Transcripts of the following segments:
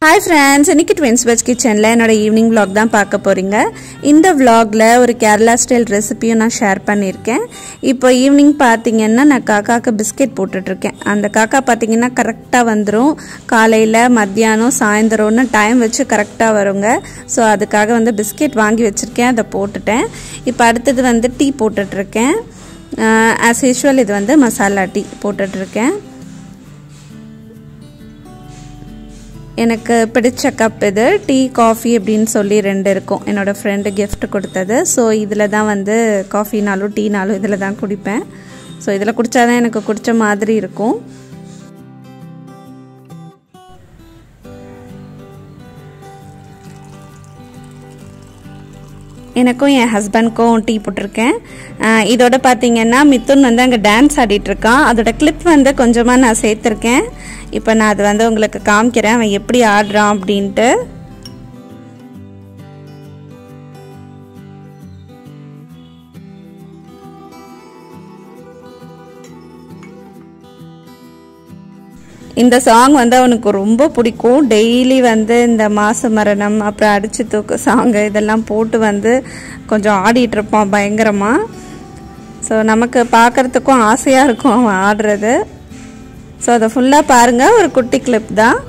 Hi friends, இன்னைக்கு Twins Veg Kitchenல என்னோட evening vlog தான் பார்க்க போறீங்க. இந்த vlogல ஒரு கேரளா ஸ்டைல் ரெசிபியை நான் ஷேர் பண்ணிருக்கேன். இப்போ ஈவினிங் பாத்தீங்கன்னா நான் காக்காக்கு பிஸ்கட் போட்டுட்டு இருக்கேன். அந்த காக்கா பாத்தீங்கன்னா கரெக்ட்டா வந்துரும். காலையில மத்தியானம் சாயந்தரம்னு டைம் வச்சு கரெக்ட்டா வருங்க. சோ அதுக்காக வந்து பிஸ்கட் வாங்கி வச்சிருக்கேன். அத போட்டுட்டேன். இப்போ அடுத்து வந்து டீ போட்டுட்டு இருக்கேன். as usual இது வந்து மசாலா டீ போட்டுட்டு இருக்கேன். எனக்கு பிடிச்ச கப் இது டீ காஃபி அப்படினு சொல்லி ரெண்டு இருக்கும் என்னோட friend gift கொடுத்தது சோ இதுல தான் வந்து காஃபினாலும் டீனாலும் இதுல தான் குடிப்பேன் சோ இதல குடிச்சா தான் எனக்கு குடிச்ச மாதிரி இருக்கும் எனக்கும் என் ஹஸ்பண்டுக்கும் டீ போட்டுருக்கேன் இதோட பாத்தீங்கன்னா மிதுன் வந்து அங்க டான்ஸ் ஆடிட்டு இருக்கான் அதோட கிளிப் வந்து கொஞ்சமா நான் சேர்த்திருக்கேன் இப்போ நான் அது வந்து உங்களுக்கு காமிக்கிறேன் அவன் எப்படி ஆடுறான் அப்படினு இந்த சாங் வந்து அவனுக்கு ரொம்ப பிடிக்கும் டெய்லி வந்து இந்த மாச மரணம் அப்புறம் அடிச்சு தூக்கு சாங் இதெல்லாம் போட்டு வந்து கொஞ்சம் ஆடிட்டு இருப்பான் பயங்கரமா சோ நமக்கு பார்க்கிறதுக்கும் ஆசையா இருக்கும் அவன் ஆடுறது சோ அத ஃபுல்லா பாருங்க ஒரு குட்டி கிளிப் தான்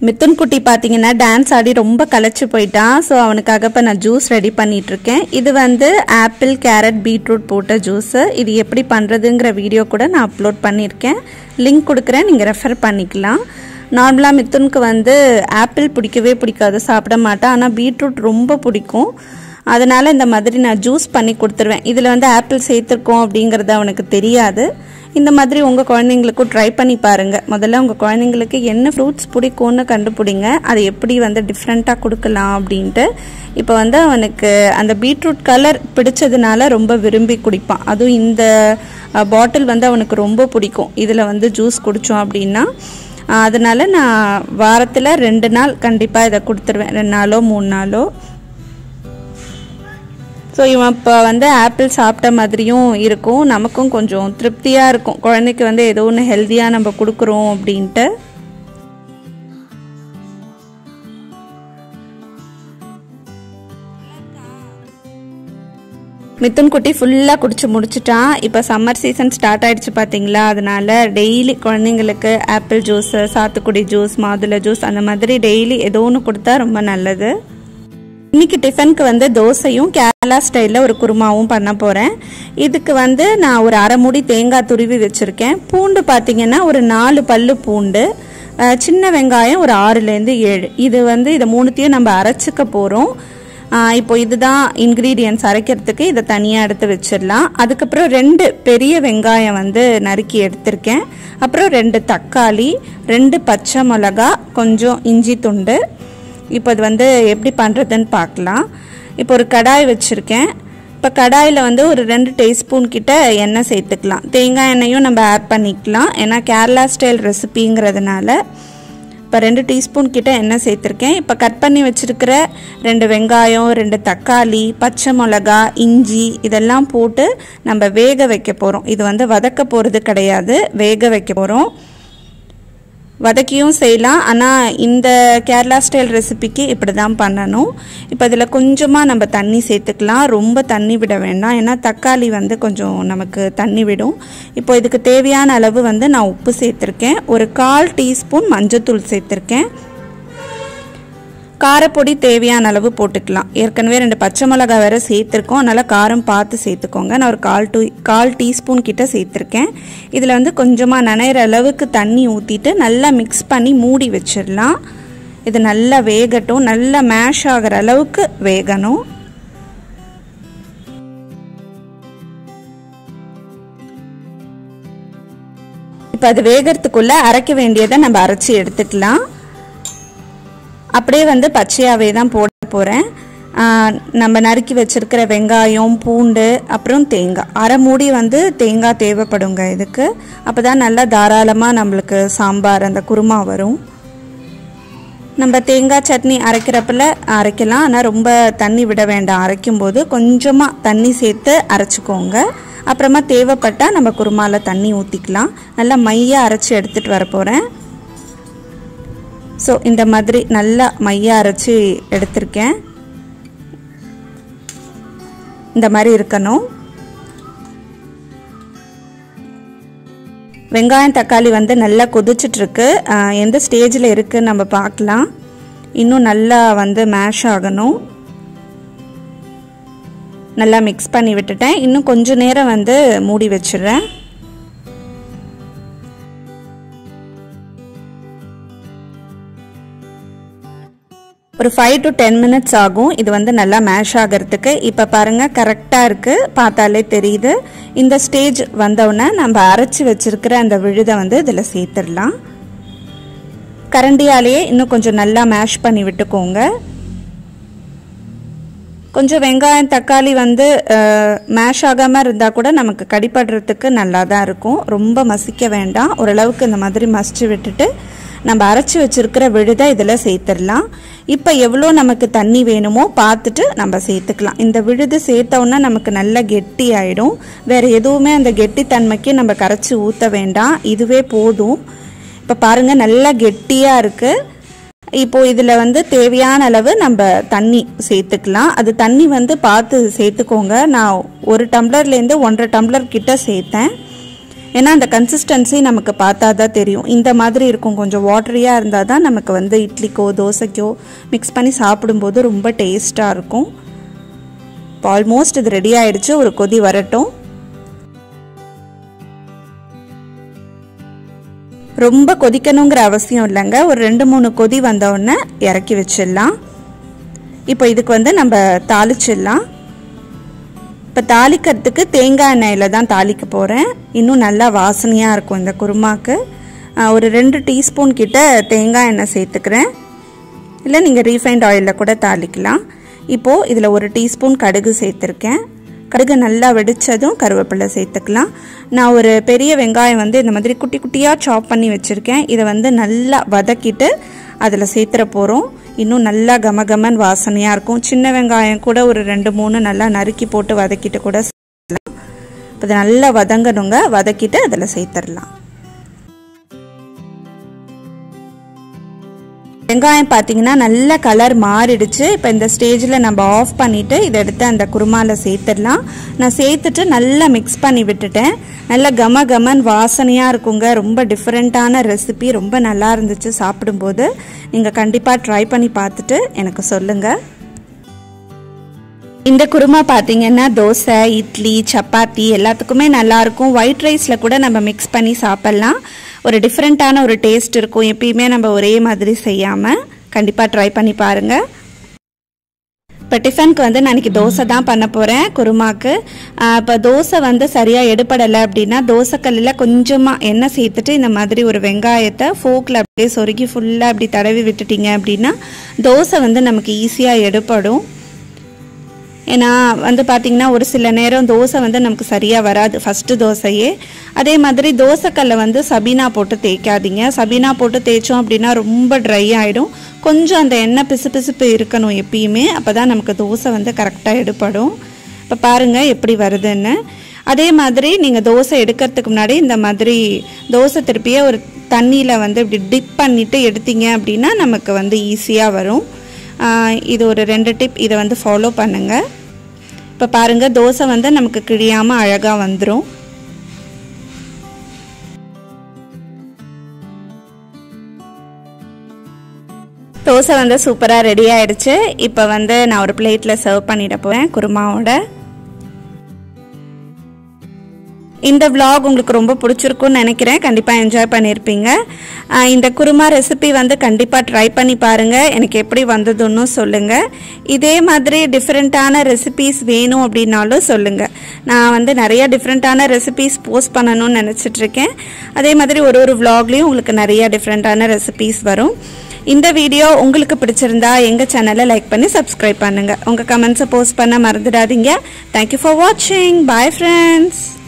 மிதுன் குட்டி பாத்தீங்கன்னா டான்ஸ் ஆடி ரொம்ப கலச்சு போயிட்டான் சோ அவனுக்காக இப்ப நான் ஜூஸ் ரெடி பண்ணிட்டு இருக்கேன் இது வந்து ஆப்பிள் கேரட் பீட்ரூட் போட்ட ஜூஸ் இது எப்படி பண்றதுங்கற வீடியோ கூட நான் அப்லோட் பண்ணிருக்கேன் லிங்க் கொடுக்கிறேன் நீங்க ரெஃபர் பண்ணிக்கலாம் நார்மலா மிதுனுக்கு வந்து ஆப்பிள் பிடிக்கவே பிடிக்காது சாப்பிட மாட்டான் ஆனா பீட்ரூட் ரொம்ப பிடிக்கும் அதனால இந்த மாதிரி நான் ஜூஸ் பண்ணி கொடுத்துருவேன் இதுல வந்து ஆப்பிள் சேர்த்திருக்கோம் அப்படிங்கறது அவனுக்கு தெரியாது இந்த மாதிரி உங்க குழந்தைகளுக்கு ட்ரை பண்ணி பாருங்க முதல்ல உங்க குழந்தைகளுக்கு என்ன ஃப்ரூட்ஸ் பிடிக்கும்னு கண்டுபிடிங்க அதை எப்படி வந்து டிஃபரண்டா கொடுக்கலாம் அப்படினு இப்போ வந்து அவனுக்கு அந்த பீட்ரூட் கலர் பிடிச்சதுனால ரொம்ப விரும்பி குடிப்பான் அதுவும் இந்த பாட்டில் வந்து அவனுக்கு ரொம்ப பிடிக்கும் இதுல வந்து ஜூஸ் குடிச்சோம் அப்படினா அதனால நான் வாரத்துல 2 நாள் கண்டிப்பா இத கொடுத்துருவேன் 2 நாளோ 3 நாளோ சோ இவன் இப்ப வந்து ஆப்பிள் சாப்பிட்ட மாதிரியும் இருக்கும் நமக்கும் கொஞ்சம் திருப்தியா இருக்கும் குழந்தைக்கு வந்து ஏதோ ஒன்னு ஹெல்தியா நம்ம கொடுக்கறோம் அப்படினு மிதுன் குட்டி ஃபுல்லா குடிச்சு முடிச்சிட்டான் இப்ப சம்மர் சீசன் ஸ்டார்ட் ஆயிடுச்சு பாத்தீங்களா அதனால டெய்லி குழந்தைகளுக்கு ஆப்பிள் ஜூஸ் சாத்துக்குடி ஜூஸ் மாதுளை ஜூஸ் அந்த மாதிரி டெய்லி ஏதோ ஒன்னு கொடுத்தா ரொம்ப நல்லது இன்னைக்கு டிஃபனுக்கு வந்து தோசையும் கேரளா ஸ்டைல்ல ஒரு குருமாவும் பண்ண போறேன் இதுக்கு வந்து நான் ஒரு அரை மூடி தேங்காய் துருவி வச்சிருக்கேன் பூண்டு பாத்தீங்கன்னா ஒரு 4 பல்லு பூண்டு சின்ன வெங்காயம் ஒரு 6 ல இருந்து 7 இது வந்து இத மூணுத்தையும் நம்ம அரைச்சுக்க போறோம் இப்போ இதுதான் இன்கிரிடியன்ட்ஸ் அரைக்கிறதுக்கு இத தனியா எடுத்து வச்சிரலாம் அதுக்கு அப்புறம் 2 பெரிய வெங்காயம் வந்து நறுக்கி எடுத்துர்க்கேன் அப்புறம் 2 தக்காளி 2 பச்சை மிளகாய் கொஞ்சம் இஞ்சி துண்டு இப்போ இது வந்து எப்படி பண்றதுன்னு பார்க்கலாம் இப்போ ஒரு கடாய் வச்சிருக்கேன் இப்போ கடாயில வந்து ஒரு 2 டீஸ்பூன் கிட்ட எண்ணெய் சேர்த்துக்கலாம் தேங்காய் எண்ணெயும் நம்ம ஆட் பண்ணிக்கலாம் ஏனா கேரளா ஸ்டைல் ரெசிபிங்கிறதுனால இப்போ 2 டீஸ்பூன் கிட்ட எண்ணெய் சேர்த்திருக்கேன் இப்போ கட் பண்ணி வச்சிருக்கிற 2 வெங்காயம் 2 தக்காளி பச்சை மிளகாய் இஞ்சி இதெல்லாம் போட்டு நம்ம வேக வைக்க போறோம் இது வந்து வதக்க போறது கிடையாது வேக வைக்க போறோம் வதக்கியும் செய்யலாம் ஆனா இந்த கேரளா ஸ்டைல் ரெசிபிக்கு இப்படி தான் பண்ணனும் இப்போ இதல கொஞ்சமா நம்ம தண்ணி சேர்த்துக்கலாம் ரொம்ப தண்ணி விட வேண்டாம் ஏனா தக்காளி வந்து கொஞ்சம் நமக்கு தண்ணி விடும் இப்போ இதுக்கு தேவையான அளவு வந்து நான் உப்பு சேர்த்திருக்கேன் ஒரு 1/4 டீஸ்பூன் மஞ்சள் தூள் சேர்த்திருக்கேன் காரப்பொடி தேவையான அளவு போட்டுக்கலாம் ஏற்கனவே 2 பச்சை மிளகாய் வேற சேர்த்திருக்கோம் அதனால காரம் பார்த்து சேர்த்துக்கோங்க நான் ஒரு 1/4 டீஸ்பூன் கிட்ட சேர்த்திருக்கேன் இதுல வந்து கொஞ்சமா நனையற அளவுக்கு தண்ணி ஊத்திட்டு நல்லா மிக்ஸ் பண்ணி மூடி வச்சிரலாம் இது நல்லா வேகட்டும் நல்லா மேஷ் ஆகற அளவுக்கு வேகணும் இப்போ அது வேகிறதுக்குள்ளே அரைக்க வேண்டியதை நம்ம அரைச்சி எடுத்துக்கலாம். அப்படியே வந்து பச்சையாகவே தான் போட போகிறேன். நம்ம நறுக்கி வச்சுருக்கிற வெங்காயம், பூண்டு, அப்புறம் தேங்காய், அரை மூடி வந்து தேங்காய் தேவைப்படுங்க இதுக்கு. அப்போ தான் நல்லா தாராளமாக நம்மளுக்கு சாம்பார் அந்த குருமா வரும். நம்ம தேங்காய் சட்னி அரைக்கிறப்பல அரைக்கலாம், ஆனால் ரொம்ப தண்ணி விட வேண்டாம். அரைக்கும்போது கொஞ்சமாக தண்ணி சேர்த்து அரைச்சிக்கோங்க. அப்புறமா தேவைப்பட்டால் நம்ம குருமாவில் தண்ணி ஊற்றிக்கலாம். நல்லா மையாக அரைச்சி எடுத்துகிட்டு வர போகிறேன். ஸோ இந்த மாதிரி நல்லா மையாக அரைச்சி எடுத்திருக்கேன். இந்த மாதிரி இருக்கணும். வெங்காயம் தக்காளி வந்து நல்லா கொதிச்சிட்ருக்கு. எந்த ஸ்டேஜில் இருக்குன்னு நம்ம பார்க்கலாம். இன்னும் நல்லா வந்து மேஷ் ஆகணும். நல்லா மிக்ஸ் பண்ணி விட்டுட்டேன். இன்னும் கொஞ்ச நேரம் வந்து மூடி வச்சிடுறேன். ஒரு 5 to 10 minutes ஆகும் இது வந்து நல்லா மேஷ் ஆகிறதுக்கு. இப்போ பாருங்கள் கரெக்டாக இருக்குது, பார்த்தாலே தெரியுது. இந்த ஸ்டேஜ் வந்தவுடனே நம்ம அரைச்சி வச்சிருக்கிற அந்த விழுதை வந்து இதில் சேர்த்துடலாம். கரண்டியாலேயே இன்னும் கொஞ்சம் நல்லா மேஷ் பண்ணி விட்டுக்கோங்க. கொஞ்சம் வெங்காயம் தக்காளி வந்து மேஷ் ஆகாமல் இருந்தால் கூட நமக்கு கடிப்படுறதுக்கு நல்லா தான் இருக்கும். ரொம்ப மசிக்க வேண்டாம். ஓரளவுக்கு இந்த மாதிரி மசிச்சு விட்டுட்டு நம்ம அரைச்சி வச்சிருக்கிற விழுதை இதில் சேர்த்துடலாம். இப்போ எவ்வளோ நமக்கு தண்ணி வேணுமோ பார்த்துட்டு நம்ம சேர்த்துக்கலாம். இந்த விழுது சேர்த்தோன்னா நமக்கு நல்லா கெட்டி ஆகிடும். வேறு எதுவுமே அந்த கெட்டித்தன்மைக்கு நம்ம கரைச்சி ஊற்ற வேண்டாம், இதுவே போதும். இப்போ பாருங்கள் நல்லா கெட்டியாக இருக்குது. இப்போது இதில் வந்து தேவையான அளவு நம்ம தண்ணி சேர்த்துக்கலாம். அது தண்ணி வந்து பார்த்து சேர்த்துக்கோங்க. நான் 1 டம்ளர்லேருந்து 1.5 டம்ளர் கிட்ட சேர்த்தேன். ஏன்னா அந்த கன்சிஸ்டன்சி நமக்கு பார்த்தா தான் தெரியும். இந்த மாதிரி இருக்கும், கொஞ்சம் வாட்டரியாக இருந்தால் தான் நமக்கு வந்து இட்லிக்கோ தோசைக்கோ மிக்ஸ் பண்ணி சாப்பிடும்போது ரொம்ப டேஸ்ட்டாக இருக்கும். இப்போ ஆல்மோஸ்ட் இது ரெடி ஆகிடுச்சு. ஒரு கொதி வரட்டும். ரொம்ப கொதிக்கணுங்கிற அவசியம் இல்லைங்க. ஒரு 2-3 கொதி வந்தவுடனே இறக்கி வச்சிடலாம். இப்போ இதுக்கு வந்து நம்ம தாளிச்சிடலாம். இப்போ தாளிக்கிறதுக்கு தேங்காய் எண்ணெயில் தான் தாளிக்க போகிறேன். இன்னும் நல்லா வாசனையாக இருக்கும் இந்த குருமாக்கு. ஒரு 2 டீஸ்பூன் கிட்ட தேங்காய் எண்ணெய் சேர்த்துக்கிறேன். இல்லை நீங்கள் ரீஃபைண்ட் ஆயிலில் கூட தாளிக்கலாம். இப்போது இதில் 1 டீஸ்பூன் கடுகு சேர்த்துருக்கேன். கடுகு நல்லா வெடித்ததும் கருவேப்பிலை சேர்த்துக்கலாம். நான் ஒரு பெரிய வெங்காயம் வந்து இந்த மாதிரி குட்டி குட்டியாக சாப் பண்ணி வச்சுருக்கேன். இதை வந்து நல்லா வதக்கிட்டு அதில் சேர்த்துற போகிறோம். இன்னும் நல்லா கமகமன் வாசனையாக இருக்கும். சின்ன வெங்காயம் கூட ஒரு 2-3 நல்லா நறுக்கி போட்டு வதக்கிட்டு கூட சேர்த்துக்கலாம். இப்போ இதை நல்லா வதங்கணுங்க. வதக்கிட்டு அதில் சேர்த்துடலாம். வெங்காயம் பார்த்தீங்கன்னா நல்ல கலர் மாறிடுச்சு. இப்போ இந்த ஸ்டேஜில் நம்ம ஆஃப் பண்ணிவிட்டு இதை எடுத்து அந்த குருமாவில் சேர்த்துடலாம். நான் சேர்த்துட்டு நல்லா மிக்ஸ் பண்ணி விட்டுட்டேன். நல்லா கமகமன் வாசனையாக இருக்குங்க. ரொம்ப டிஃப்ரெண்ட்டான ரெசிபி, ரொம்ப நல்லா இருந்துச்சு சாப்பிடும்போது. நீங்கள் கண்டிப்பாக ட்ரை பண்ணி பார்த்துட்டு எனக்கு சொல்லுங்கள். இந்த குருமா பார்த்தீங்கன்னா தோசை, இட்லி, சப்பாத்தி எல்லாத்துக்குமே நல்லாயிருக்கும். ஒயிட் ரைஸில் கூட நம்ம மிக்ஸ் பண்ணி சாப்பிட்லாம். ஒரு டிஃப்ரெண்ட்டான ஒரு டேஸ்ட் இருக்கும். எப்பயுமே நம்ம ஒரே மாதிரி செய்யாமல் கண்டிப்பாக ட்ரை பண்ணி பாருங்கள். இப்போ டிஃபனுக்கு வந்து நான் இன்றைக்கி தோசை தான் பண்ண போகிறேன் குருமாக்கு. இப்போ தோசை வந்து சரியாக எடுப்படலை அப்படின்னா தோசைக்கல்லில் கொஞ்சமாக எண்ணெய் சேர்த்துட்டு இந்த மாதிரி ஒரு வெங்காயத்தை ஃபோக்கில் அப்படியே சொருகி ஃபுல்லாக அப்படி தடவி விட்டுட்டிங்க அப்படின்னா தோசை வந்து நமக்கு ஈஸியாக எடுப்படும். ஏன்னா வந்து பார்த்திங்கன்னா ஒரு சில நேரம் தோசை வந்து நமக்கு சரியாக வராது ஃபஸ்ட்டு தோசையே. அதே மாதிரி தோசைக்கல்லை வந்து சபீனா போட்டு தேய்க்காதீங்க. சபீனா போட்டு தேய்ச்சோம் அப்படின்னா ரொம்ப ட்ரை ஆகிடும். கொஞ்சம் அந்த எண்ணெய் பிசுபிசுப்பு இருக்கணும் எப்பயுமே. அப்போ தான் நமக்கு தோசை வந்து கரெக்டாக எடுப்படும். இப்போ பாருங்கள் எப்படி வருதுன்னு. அதே மாதிரி நீங்கள் தோசை எடுக்கிறதுக்கு முன்னாடி இந்த மாதிரி தோசை திருப்பியே ஒரு தண்ணியில் வந்து இப்படி டிப் பண்ணிவிட்டு எடுத்தீங்க அப்படின்னா நமக்கு வந்து ஈஸியாக வரும். இது ஒரு 2 டிப், இதை வந்து ஃபாலோ பண்ணுங்கள். இப்போ பாருங்கள் தோசை வந்து நமக்கு கிழியாமல் அழகாக வந்துடும். தோசை வந்து சூப்பராக ரெடி ஆயிடுச்சு. இப்போ வந்து நான் ஒரு பிளேட்டில் சர்வ் பண்ணிட போகிறேன் குருமாவோட. இந்த vlog உங்களுக்கு ரொம்ப பிடிச்சிருக்கும்னு நினைக்கிறேன். கண்டிப்பா என்ஜாய் பண்ணிருப்பீங்க. இந்த குருமா ரெசிபி வந்து கண்டிப்பா ட்ரை பண்ணி பாருங்க. எனக்கு எப்படி வந்ததுன்னு சொல்லுங்க. இதே மாதிரி டிஃபரண்டான ரெசிபீஸ் வேணும் அப்படினாலும் சொல்லுங்க. நான் வந்து நிறைய டிஃபரண்டான ரெசிபீஸ் போஸ்ட் பண்ணனும்னு நினைச்சிட்டு இருக்கேன். அதே மாதிரி ஒரு vlogலயும் உங்களுக்கு நிறைய டிஃபரண்டான ரெசிபீஸ் வரும். இந்த வீடியோ உங்களுக்கு பிடிச்சிருந்தா எங்க சேனலை லைக் பண்ணி சப்ஸ்கிரைப் பண்ணுங்க. உங்க கமெண்ட்ஸ் போஸ்ட் பண்ண மறந்துடாதீங்க. Thank you for watching. Bye friends.